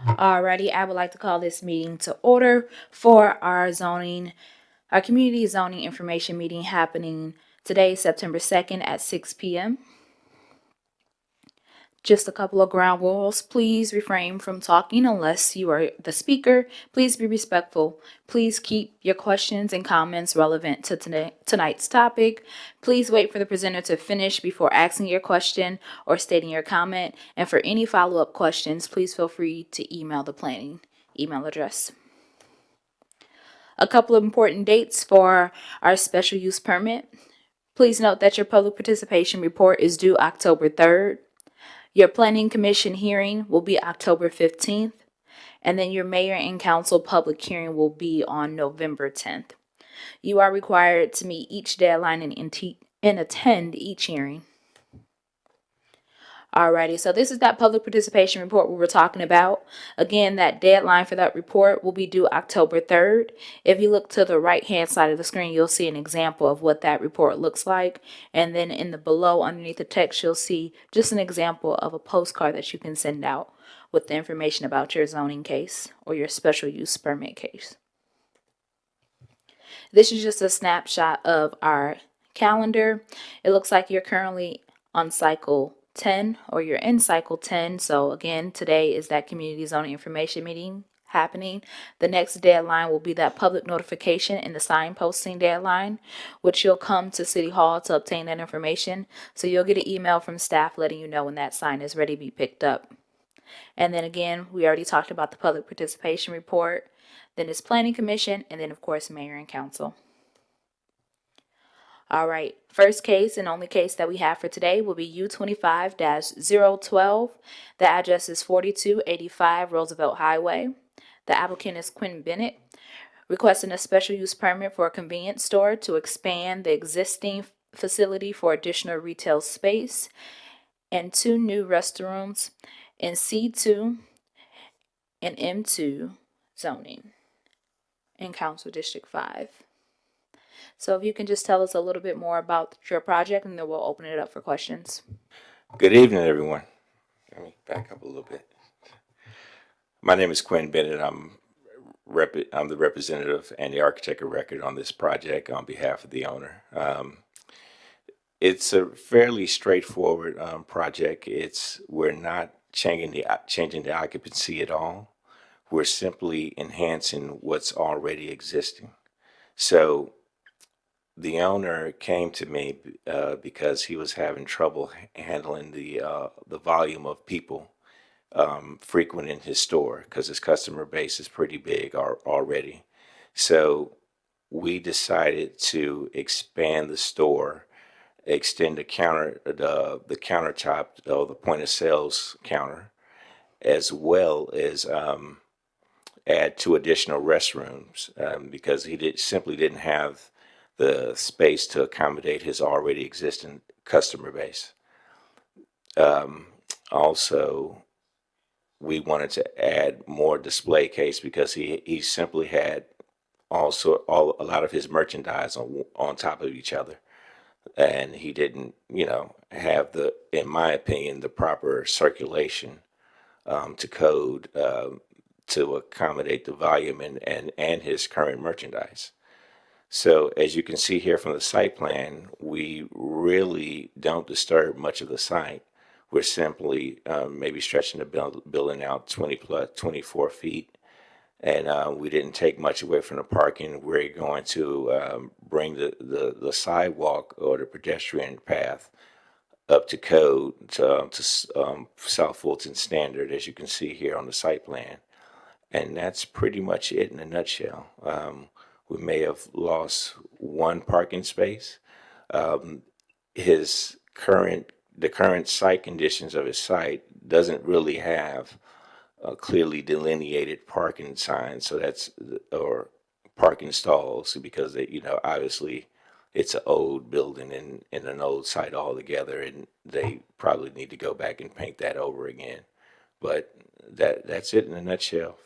Alrighty, I would like to call this meeting to order for our community zoning information meeting happening today, September 2nd at 6 p.m. Just a couple of ground rules. Please refrain from talking unless you are the speaker. Please be respectful. Please keep your questions and comments relevant to tonight's topic. Please wait for the presenter to finish before asking your question or stating your comment. And for any follow-up questions, please feel free to email the planning email address. A couple of important dates for our special use permit. Please note that your public participation report is due October 3rd. Your planning commission hearing will be October 15th, and then your mayor and council public hearing will be on November 10th. You are required to meet each deadline and attend each hearing. Alrighty, so this is that public participation report we were talking about. Again, that deadline for that report will be due October 3rd. If you look to the right-hand side of the screen, you'll see an example of what that report looks like. And then in the below, underneath the text, you'll see just an example of a postcard that you can send out with the information about your zoning case or your special use permit case. This is just a snapshot of our calendar. It looks like you're currently on cycle 10 or you're in cycle 10. So again, today is that community zoning information meeting happening. The next deadline will be that public notification and the sign posting deadline, which you'll come to City Hall to obtain that information. So you'll get an email from staff letting you know when that sign is ready to be picked up. And then again, we already talked about the public participation report. Then it's planning commission, and then of course mayor and council. All right, first case and only case that we have for today will be U25-012. The address is 4285 Roosevelt Highway. The applicant is Quinn Bennett, requesting a special use permit for a convenience store to expand the existing facility for additional retail space and 2 new restrooms in C2 and M2 zoning in Council District 5. So if you can just tell us a little bit more about your project, and then we'll open it up for questions. Good evening, everyone. Let me back up a little bit. My name is Quinn Bennett. I'm the representative and the architect of record on this project on behalf of the owner. It's a fairly straightforward project. We're not changing the occupancy at all. We're simply enhancing what's already existing. So the owner came to me because he was having trouble handling the volume of people frequenting his store because his customer base is pretty big already. So we decided to expand the store, extend the countertop, the point of sales counter, as well as add 2 additional restrooms because he simply didn't have the space to accommodate his already existing customer base. Also, we wanted to add more display case because he simply had a lot of his merchandise on top of each other, and he didn't have in my opinion, the proper circulation to code to accommodate the volume and his current merchandise. So as you can see here from the site plan, we really don't disturb much of the site. We're simply maybe stretching the building out 24 feet. And we didn't take much away from the parking. We're going to bring the sidewalk or the pedestrian path up to code to South Fulton standard, as you can see here on the site plan. And that's pretty much it in a nutshell. We may have lost 1 parking space. The current site conditions of his site doesn't really have clearly delineated parking signs, or parking stalls, because obviously it's an old building and an old site altogether, and they probably need to go back and paint that over again. But that's it in a nutshell.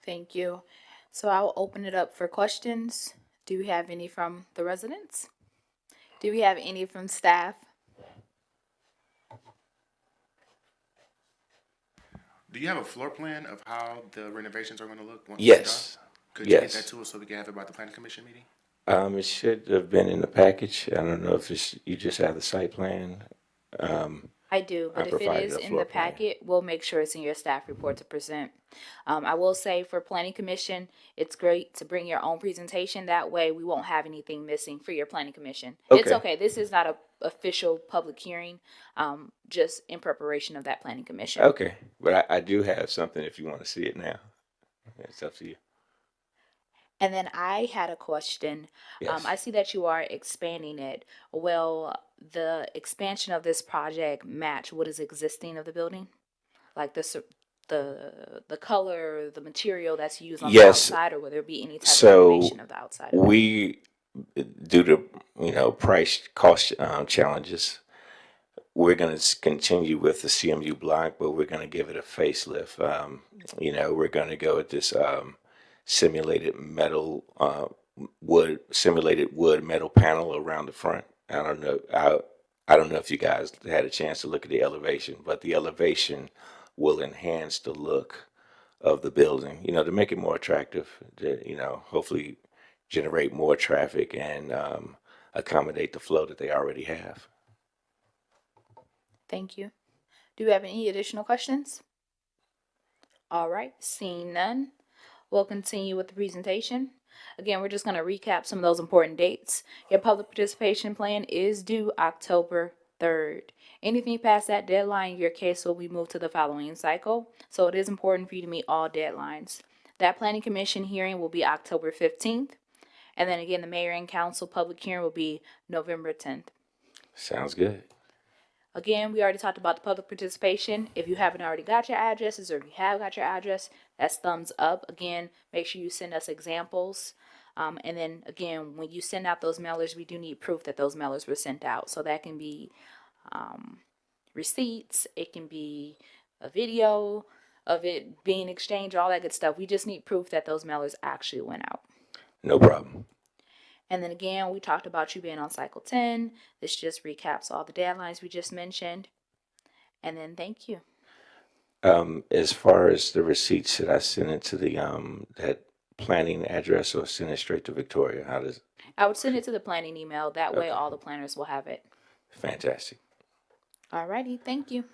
Thank you. So I'll open it up for questions. Do we have any from the residents? Do we have any from staff? Do you have a floor plan of how the renovations are going to look once it's done? Yes, Could you get that yes. to us so we can have it by the planning commission meeting? It should have been in the package. I don't know if you just have the site plan. I do, I but if it provided is a in floor the plan. packet, we'll make sure it's in your staff report to present. I will say for planning commission, it's great to bring your own presentation. That way we won't have anything missing for your planning commission. It's Okay, okay. This is not a official public hearing, just in preparation of that planning commission. okay. But I do have something if you want to see it now. It's up to you. And then I had a question. Yes. I see that you are expanding it. Will the expansion of this project match what is existing of the building? Like the color, the material that's used on the Yes. outside, or will there be any type of So renovation of the outside of it? we, due to price cost challenges, we're going to continue with the CMU block, but we're going to give it a facelift. We're going to go with this simulated metal simulated wood metal panel around the front. I don't know. I don't know if you guys had a chance to look at the elevation, but the elevation will enhance the look of the building. To make it more attractive. Hopefully generate more traffic and accommodate the flow that they already have. Thank you. Do you have any additional questions? All right, seeing none, we'll continue with the presentation. Again, we're just going to recap some of those important dates. Your public participation plan is due October 3rd. Anything past that deadline, your case will be moved to the following cycle. So it is important for you to meet all deadlines. That planning commission hearing will be October 15th. And then again, the mayor and council public hearing will be November 10th. Sounds good. Again, we already talked about the public participation. If you haven't already got your addresses, or if you have got your address, that's thumbs up. Again, make sure you send us examples. And then again, when you send out those mailers, we do need proof that those mailers were sent out. So that can be receipts, it can be a video of it being exchanged, all that good stuff. We just need proof that those mailers actually went out. No problem. And then again, we talked about you being on cycle 10. This just recaps all the deadlines we just mentioned. And then thank you. As far as the receipts, should I send it to the that planning address or send it straight to Victoria? How does? I would send it to the planning email. That way Okay. all the planners will have it. Fantastic. Alrighty, thank you.